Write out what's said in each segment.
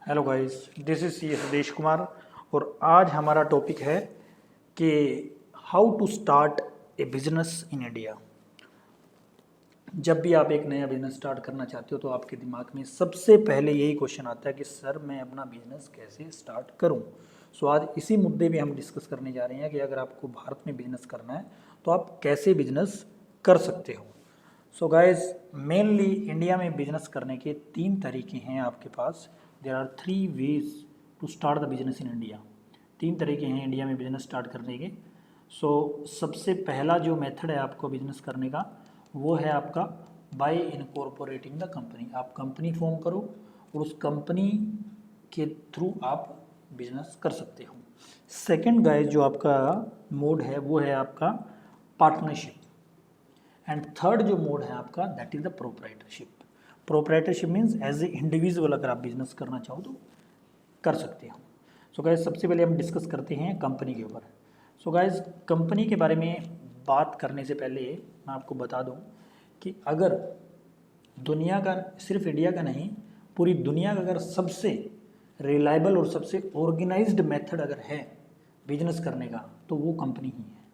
Hello guys, this is C Sudesh Kumar और आज हमारा टॉपिक है कि how to start a business in India. जब भी आप एक नया बिजनेस स्टार्ट करना चाहते हो तो आपके दिमाग में सबसे पहले यही क्वेश्चन आता है कि सर मैं अपना बिजनेस कैसे स्टार्ट करूं। सो आज इसी मुद्दे पे हम डिस्कस करने जा रहे हैं कि अगर आपको भारत में बिजनेस करना है तो आप कैसे बिजनेस कर सकते हो। सो गाइज, मेनली इंडिया में बिजनेस करने के 3 तरीके हैं आपके पास। There are 3 ways to start the business in India. 3 तरीके हैं इंडिया में बिजनेस स्टार्ट करने के। सो सबसे पहला जो मेथड है आपको बिजनेस करने का वो है आपका बाय इनकॉर्पोरेटिंग द कंपनी। आप कंपनी फॉर्म करो और उस कंपनी के थ्रू आप बिजनेस कर सकते हो। सेकंड गाइज जो आपका मोड है वो है आपका पार्टनरशिप। एंड थर्ड जो मोड है आपका that is the proprietorship. Proprietorship means as a individual अगर आप बिजनेस करना चाहो तो कर सकते हो। सो गाइज सबसे पहले हम डिस्कस करते हैं कंपनी के ऊपर। सो गाइज कंपनी के बारे में बात करने से पहले मैं आपको बता दूं कि अगर दुनिया का, सिर्फ इंडिया का नहीं, पूरी दुनिया का अगर सबसे रिलायबल और सबसे ऑर्गेनाइज्ड मेथड अगर है बिजनेस करने का तो वो कंपनी ही है।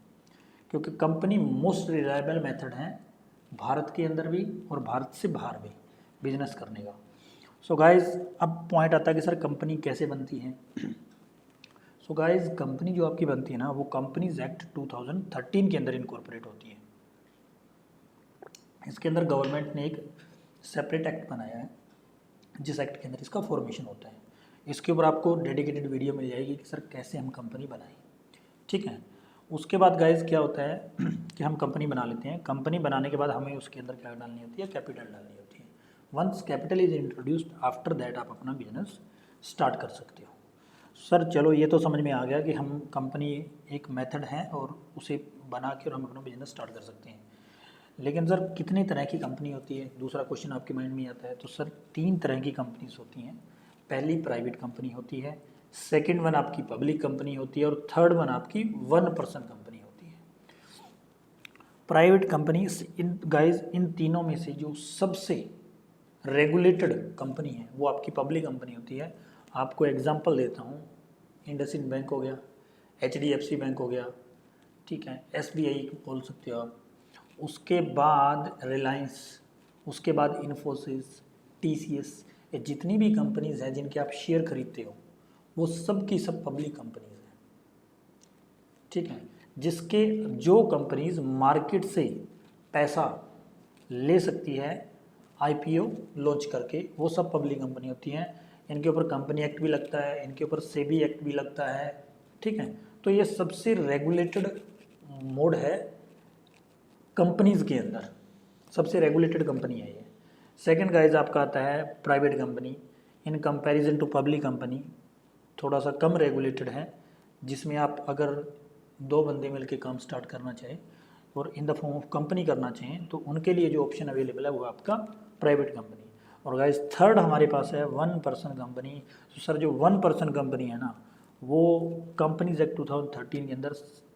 क्योंकि कंपनी मोस्ट रिलायबल मेथड है भारत के अंदर भी और भारत से बाहर भी बिजनेस करने का। सो गाइज अब पॉइंट आता है कि सर कंपनी कैसे बनती है। सो गाइज कंपनी जो आपकी बनती है ना वो कंपनीज एक्ट 2013 के अंदर इनकॉर्पोरेट होती है। इसके अंदर गवर्नमेंट ने एक सेपरेट एक्ट बनाया है जिस एक्ट के अंदर इसका फॉर्मेशन होता है। इसके ऊपर आपको डेडिकेटेड वीडियो मिल जाएगी कि सर कैसे हम कंपनी बनाएं। ठीक है, उसके बाद गाइज क्या होता है कि हम कंपनी बना लेते हैं। कंपनी बनाने के बाद हमें उसके अंदर क्या डालनी होती है, कैपिटल डालनी होती है। Once capital is introduced after that आप अपना बिजनेस स्टार्ट कर सकते हो। सर चलो ये तो समझ में आ गया कि हम कंपनी एक मेथड है और उसे बना के और हम अपना बिजनेस स्टार्ट कर सकते हैं। लेकिन सर कितने तरह की कंपनी होती है, दूसरा क्वेश्चन आपके माइंड में आता है। तो सर 3 तरह की कंपनीज होती हैं। पहली प्राइवेट कंपनी होती है, सेकंड वन आपकी पब्लिक कंपनी होती है और थर्ड वन आपकी 1 पर्सन कंपनी होती है। Private company in guys in तीनों में से जो सबसे रेगुलेटेड कंपनी है वो आपकी पब्लिक कंपनी होती है। आपको एग्जांपल देता हूँ, इंडसइंड बैंक हो गया, HDFC बैंक हो गया, ठीक है, SBI बोल सकते हो आप, उसके बाद रिलायंस, उसके बाद इन्फोसिस, TCS, ये जितनी भी कंपनीज हैं जिनके आप शेयर खरीदते हो वो सब की सब पब्लिक कंपनीज हैं। ठीक है, जिसके जो कंपनीज मार्केट से पैसा ले सकती है IPO लॉन्च करके वो सब पब्लिक कंपनी होती हैं। इनके ऊपर कंपनी एक्ट भी लगता है, इनके ऊपर सेबी एक्ट भी लगता है। ठीक है, तो ये सबसे रेगुलेटेड मोड है कंपनीज के अंदर, सबसे रेगुलेटेड कंपनी है ये। सेकंड गाइज आपका आता है private company. In comparison to public company थोड़ा सा कम रेगुलेटेड है, जिसमें आप अगर 2 बंदे मिलकर काम स्टार्ट करना चाहें और in the form of company करना चाहें तो उनके लिए जो ऑप्शन अवेलेबल है वो आपका प्राइवेट कंपनी। और गाइज थर्ड हमारे पास है 1 पर्सन कंपनी। तो सर जो 1 पर्सन कंपनी है ना वो कंपनीज एक्ट 2013 के अंदर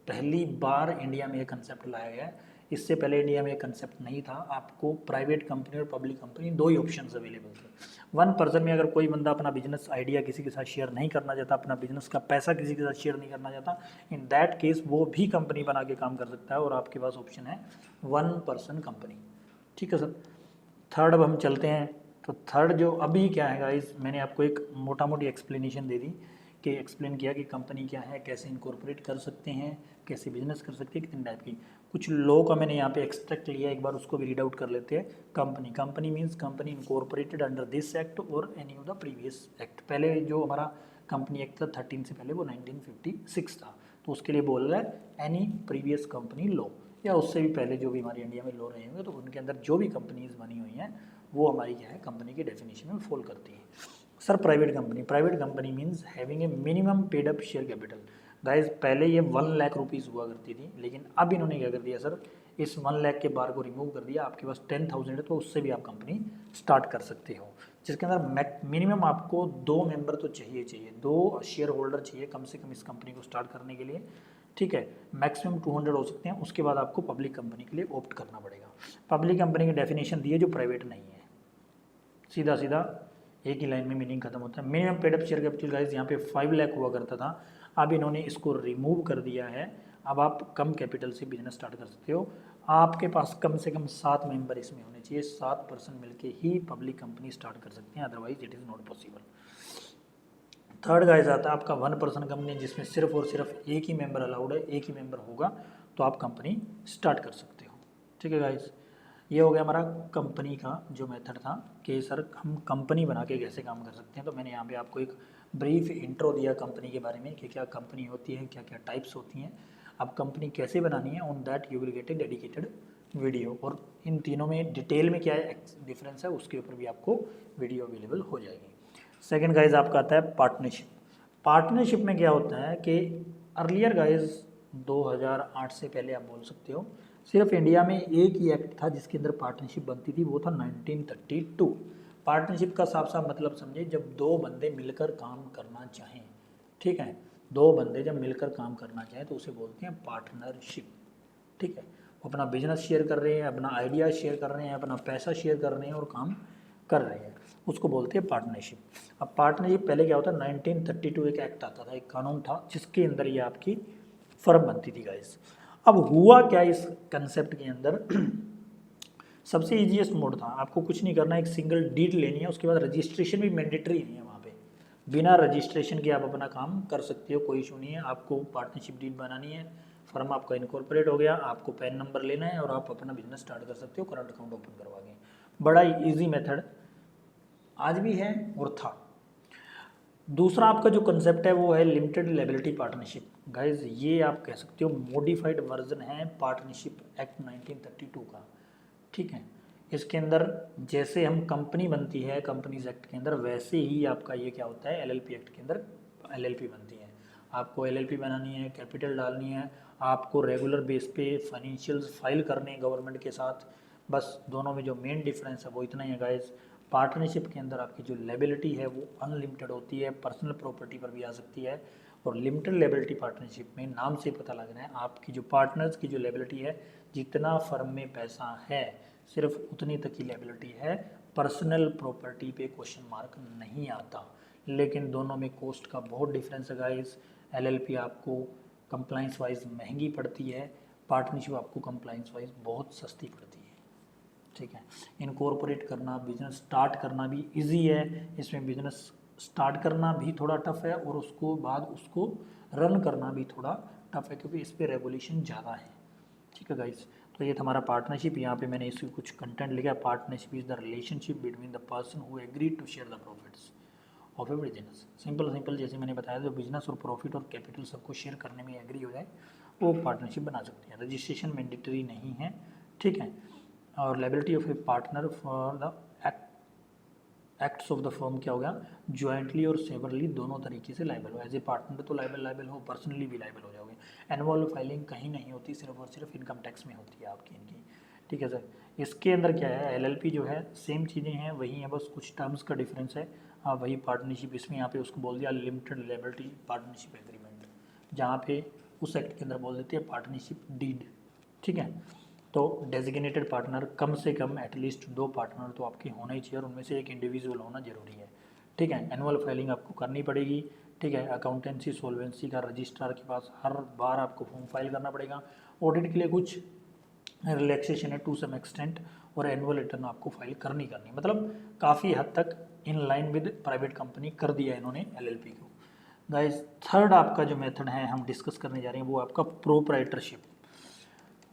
पहली बार इंडिया में ये कंसेप्ट लाया गया है। इससे पहले इंडिया में ये कंसेप्ट नहीं था। आपको प्राइवेट कंपनी और पब्लिक कंपनी 2 ही ऑप्शंस अवेलेबल थे। 1 पर्सन में अगर कोई बंदा अपना बिजनेस आइडिया किसी के साथ शेयर नहीं करना चाहता, अपना बिजनेस का पैसा किसी के साथ शेयर नहीं करना चाहता, इन दैट केस वो भी कंपनी बना के काम कर सकता है और आपके पास ऑप्शन है 1 पर्सन कंपनी। ठीक है सर, थर्ड अब हम चलते हैं। तो थर्ड जो अभी क्या है गाइस, मैंने आपको एक मोटा मोटी एक्सप्लेनेशन दे दी कि एक्सप्लेन किया कि कंपनी क्या है, कैसे इनकॉर्पोरेट कर सकते हैं, कैसे बिजनेस कर सकते हैं, कितने टाइप की। कुछ लॉ का मैंने यहाँ पे एक्सट्रैक्ट लिया, एक बार उसको भी रीड आउट कर लेते हैं। Company means company incorporated under this act और any of the previous act. पहले जो हमारा कंपनी एक्ट था 13 से पहले वो 1956 था, तो उसके लिए बोल रहा है एनी प्रीवियस कंपनी लॉ, या उससे भी पहले जो भी हमारी इंडिया में लॉ रहे होंगे तो उनके अंदर जो भी कंपनीज बनी हुई हैं वो हमारी क्या है कंपनी की डेफिनेशन में फॉल करती है। Sir private company means having a minimum paid up share capital. Guys पहले ये 1 लाख रुपीज़ हुआ करती थी, लेकिन अब इन्होंने क्या कर दिया सर, इस 1 लाख के बार को रिमूव कर दिया। आपके पास 10,000 है तो उससे भी आप कंपनी स्टार्ट कर सकते हो, जिसके अंदर मिनिमम आपको 2 मेंबर तो चाहिए, 2 शेयर होल्डर चाहिए कम से कम इस कंपनी को स्टार्ट करने के लिए। ठीक है, मैक्सिमम 200 हो सकते हैं। उसके बाद आपको पब्लिक कंपनी के लिए ऑप्ट करना पड़ेगा। पब्लिक कंपनी की डेफिनेशन दी है जो प्राइवेट नहीं है, सीधा सीधा एक ही लाइन में मीनिंग खत्म होता है। Minimum paid up share capital guys यहाँ पे 5 लाख हुआ करता था, अब इन्होंने इसको रिमूव कर दिया है। अब आप कम कैपिटल से बिजनेस स्टार्ट कर सकते हो। आपके पास कम से कम 7 मेंबर इसमें होने चाहिए, 7 पर्सन मिलके ही पब्लिक कंपनी स्टार्ट कर सकते हैं, otherwise it is not possible. Third guys आता है आपका 1 पर्सन कंपनी, जिसमें सिर्फ और सिर्फ एक ही मेंबर अलाउड है, एक ही मेंबर होगा तो आप कंपनी स्टार्ट कर सकते हो। ठीक है गाइस, ये हो गया हमारा कंपनी का जो मेथड था कि सर हम कंपनी बना के कैसे काम कर सकते हैं। तो मैंने यहाँ पे आपको एक ब्रीफ इंट्रो दिया कंपनी के बारे में कि क्या कंपनी होती है, क्या क्या टाइप्स होती हैं, अब कंपनी कैसे बनानी है, on that you will get A dedicated video, और इन तीनों में डिटेल में क्या डिफरेंस है उसके ऊपर भी आपको वीडियो अवेलेबल हो जाएगी। सेकेंड गाइज आपका आता है पार्टनरशिप। पार्टनरशिप में क्या होता है कि अर्लियर गाइज 2008 से पहले आप बोल सकते हो सिर्फ इंडिया में एक ही एक्ट था जिसके अंदर पार्टनरशिप बनती थी, वो था 1932। पार्टनरशिप का साफ साफ मतलब समझे, जब दो बंदे मिलकर काम करना चाहें, ठीक है, दो बंदे जब मिलकर काम करना चाहें तो उसे बोलते हैं पार्टनरशिप। ठीक है, वो अपना बिजनेस शेयर कर रहे हैं, अपना आइडिया शेयर कर रहे हैं, अपना पैसा शेयर कर रहे हैं और काम कर रहे हैं, उसको बोलते हैं पार्टनरशिप। अब पार्टनरशिप पहले क्या होता है, 1932 एक एक्ट आता था, एक कानून था जिसके अंदर ये आपकी फर्म बनती थी गाइस। अब हुआ क्या इस कंसेप्ट के अंदर, सबसे इजीएस्ट मोड था, आपको कुछ नहीं करना, एक सिंगल डीड लेनी है, उसके बाद रजिस्ट्रेशन भी मैंडेटरी नहीं है वहाँ पे, बिना रजिस्ट्रेशन के आप अपना काम कर सकते हो, कोई इशू नहीं है। आपको पार्टनरशिप डीड बनानी है, फर्म आपका इनकॉर्पोरेट हो गया, आपको पैन नंबर लेना है और आप अपना बिजनेस स्टार्ट कर सकते हो करंट अकाउंट ओपन करवा के। बड़ा ईजी मेथड आज भी है और था। दूसरा आपका जो कंसेप्ट है वो है लिमिटेड लायबिलिटी पार्टनरशिप। गाइज ये आप कह सकते हो मॉडिफाइड वर्जन है पार्टनरशिप एक्ट 1932 का। ठीक है, इसके अंदर जैसे हम कंपनी बनती है कंपनीज एक्ट के अंदर, वैसे ही आपका ये क्या होता है एलएलपी एक्ट के अंदर एलएलपी बनती है। आपको एलएलपी बनानी है, कैपिटल डालनी है, आपको रेगुलर बेस पे फाइनेंशियल्स फाइल करने हैं गवर्नमेंट के साथ, बस दोनों में जो मेन डिफरेंस है वो इतना ही है गाइज। पार्टनरशिप के अंदर आपकी जो लायबिलिटी है वो अनलिमिटेड होती है, पर्सनल प्रॉपर्टी पर भी आ सकती है, और लिमिटेड लायबिलिटी पार्टनरशिप में नाम से पता लग रहा है आपकी जो पार्टनर्स की जो लायबिलिटी है, जितना फर्म में पैसा है सिर्फ उतनी तक की लायबिलिटी है, पर्सनल प्रॉपर्टी पे क्वेश्चन मार्क नहीं आता। लेकिन दोनों में कॉस्ट का बहुत डिफरेंस है गाइस। एलएलपी आपको कंप्लाइंस वाइज महंगी पड़ती है, पार्टनरशिप आपको कंप्लाइंस वाइज बहुत सस्ती पड़ती है। ठीक है, इनकॉर्पोरेट करना, बिजनेस स्टार्ट करना भी इजी है, इसमें बिजनेस स्टार्ट करना भी थोड़ा टफ है और उसको बाद उसको रन करना भी थोड़ा टफ है क्योंकि इस पर रेगुलेशन ज़्यादा है। ठीक है गाइस, तो ये था हमारा पार्टनरशिप। यहाँ पे मैंने इसकी कुछ कंटेंट लिखा है, partnership is the relationship between the person who agree to share the profits of a business. Simple जैसे मैंने बताया, जो बिजनेस और प्रॉफिट और कैपिटल सबको शेयर करने में एग्री हो जाए वो पार्टनरशिप बना सकते हैं। रजिस्ट्रेशन मैंडेटरी नहीं है, ठीक है, और liability of A partner for the acts of the firm क्या हो गया, ज्वाइंटली और सेवरली दोनों तरीके से लायबल हो। एज ए पार्टनर तो लायबल हो, पर्सनली भी लायबल हो जाओगे। एनुअल फाइलिंग कहीं नहीं होती, सिर्फ और सिर्फ इनकम टैक्स में होती है आपकी इनकी। ठीक है सर, इसके अंदर क्या है, एलएलपी जो है सेम चीज़ें हैं, वही है, बस कुछ टर्म्स का डिफरेंस है। हाँ वही पार्टनरशिप, इसमें यहाँ पे उसको बोल दिया लिमिटेड लायबिलिटी पार्टनरशिप एग्रीमेंट, जहाँ पे उस एक्ट के अंदर बोल देते हैं पार्टनरशिप डीड। ठीक है, तो डेजिग्नेटेड पार्टनर कम से कम एटलीस्ट 2 पार्टनर तो आपके होना ही चाहिए और उनमें से एक इंडिविजुअल होना जरूरी है। ठीक है, एनुअल फाइलिंग आपको करनी पड़ेगी। ठीक है, अकाउंटेंसी सोल्वेंसी का रजिस्ट्रार के पास हर बार आपको फॉर्म फाइल करना पड़ेगा। ऑडिट के लिए कुछ रिलैक्सेशन है टू सम एक्सटेंट, और एनुअल रिटर्न आपको फाइल करनी मतलब काफ़ी हद तक in line with private company कर दिया इन्होंने एलएलपी को। गाइस थर्ड आपका जो मेथड है हम डिस्कस करने जा रहे हैं वो आपका प्रोप्राइटरशिप।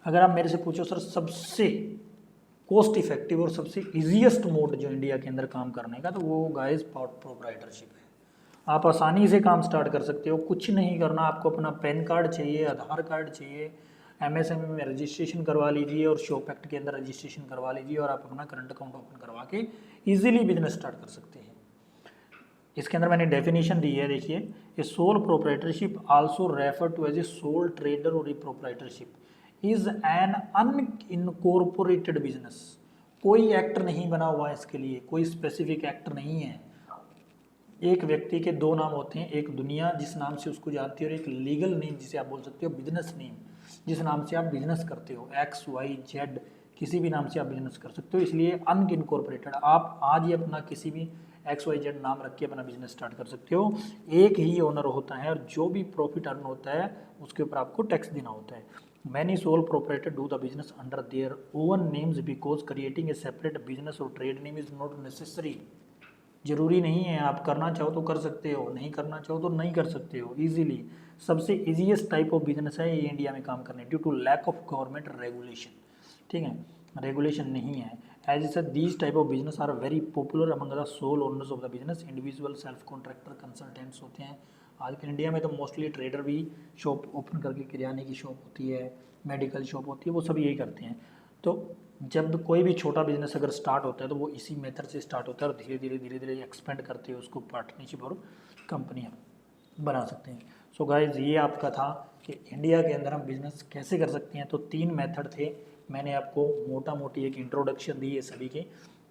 अगर आप मेरे से पूछो सर सबसे कॉस्ट इफेक्टिव और सबसे इजीएस्ट मोड जो इंडिया के अंदर काम करने का, तो वो गाइस प्रोप्राइटरशिप है। आप आसानी से काम स्टार्ट कर सकते हो, कुछ नहीं करना, आपको अपना पैन कार्ड चाहिए, आधार कार्ड चाहिए, एमएसएमई में रजिस्ट्रेशन करवा लीजिए और शॉप एक्ट के अंदर रजिस्ट्रेशन करवा लीजिए और आप अपना करंट अकाउंट ओपन करवा के ईजिली बिजनेस स्टार्ट कर सकते हैं। इसके अंदर मैंने डेफिनेशन दी है, देखिए, a sole proprietorship also refer to as a sole trader और a proprietorship is an unincorporated business. कोई एक्ट नहीं बना हुआ है इसके लिए, कोई स्पेसिफिक एक्ट नहीं है। एक व्यक्ति के 2 नाम होते हैं, एक दुनिया जिस नाम से उसको जानती है और एक लीगल नेम जिसे आप बोल सकते हो बिजनेस नेम, जिस नाम से आप बिजनेस करते हो, XYZ किसी भी नाम से आप बिजनेस कर सकते हो, इसलिए अनइनकॉर्पोरेटेड आप आज ही अपना किसी भी XYZ नाम रख के अपना बिजनेस स्टार्ट कर सकते हो। एक ही ओनर होता है और जो भी प्रॉफिट अर्न होता है उसके ऊपर आपको टैक्स देना होता है। Many sole proprietor do the business under their own names because creating a separate business और trade name is not necessary. जरूरी नहीं है, आप करना चाहो तो कर सकते हो, नहीं करना चाहो तो नहीं कर सकते हो इजीली। सबसे इजीएस्ट टाइप ऑफ बिजनेस है ये इंडिया में काम करने, due to lack of government regulation. ठीक है, रेगुलेशन नहीं है। As such these type of business are very popular among the sole owners of the business. Individual self contractor consultants होते हैं आजकल इंडिया में, तो मोस्टली ट्रेडर भी शॉप ओपन करके, किराने की शॉप होती है, मेडिकल शॉप होती है, वो सब यही करते हैं। तो जब कोई भी छोटा बिजनेस अगर स्टार्ट होता है तो वो इसी मेथड से स्टार्ट होता है और धीरे धीरे एक्सपेंड करते हैं उसको, पार्टनरशिप और कंपनियाँ बना सकते हैं। सो गाइज ये आपका था कि इंडिया के अंदर हम बिजनेस कैसे कर सकते हैं। तो 3 मेथड थे, मैंने आपको मोटा मोटी एक इंट्रोडक्शन दी है सभी के।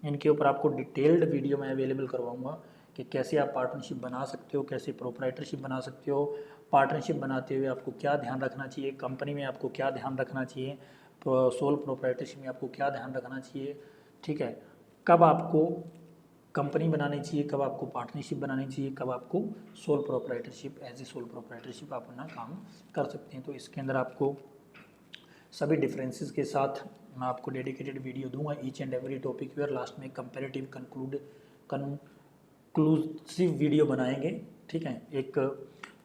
इनके ऊपर आपको डिटेल्ड वीडियो मैं अवेलेबल करवाऊंगा कि कैसे आप पार्टनरशिप बना सकते हो, कैसे प्रोप्राइटरशिप बना सकते हो, पार्टनरशिप बनाते हुए आपको क्या ध्यान रखना चाहिए, कंपनी में आपको क्या ध्यान रखना चाहिए, सोल प्रोप्राइटरशिप में आपको क्या ध्यान रखना चाहिए। ठीक है, कब आपको कंपनी बनानी चाहिए, कब आपको पार्टनरशिप बनानी चाहिए, कब आपको sole proprietorship, as a sole proprietorship आप अपना काम कर सकते हैं। तो इसके अंदर आपको सभी डिफरेंसेस के साथ मैं आपको डेडिकेटेड वीडियो दूंगा ईच एंड एवरी टॉपिक पर। लास्ट में कंपेरेटिव कंक्लूसिव वीडियो बनाएंगे। ठीक है, एक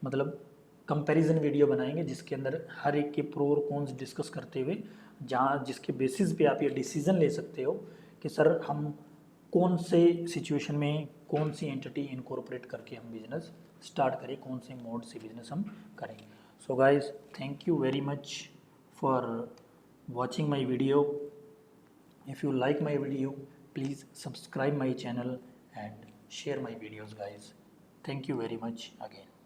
मतलब कंपैरिजन वीडियो बनाएंगे जिसके अंदर हर एक के प्रो और कॉन्स डिस्कस करते हुए, जहाँ जिसके बेसिस पे आप ये डिसीजन ले सकते हो कि सर हम कौन से सिचुएशन में कौन सी एंटिटी इनकॉर्पोरेट करके हम बिजनेस स्टार्ट करें, कौन से मोड से बिजनेस हम करेंगे। So guys thank you very much for watching my video. If you like my video, please subscribe my channel and share my videos guys. Thank you very much again.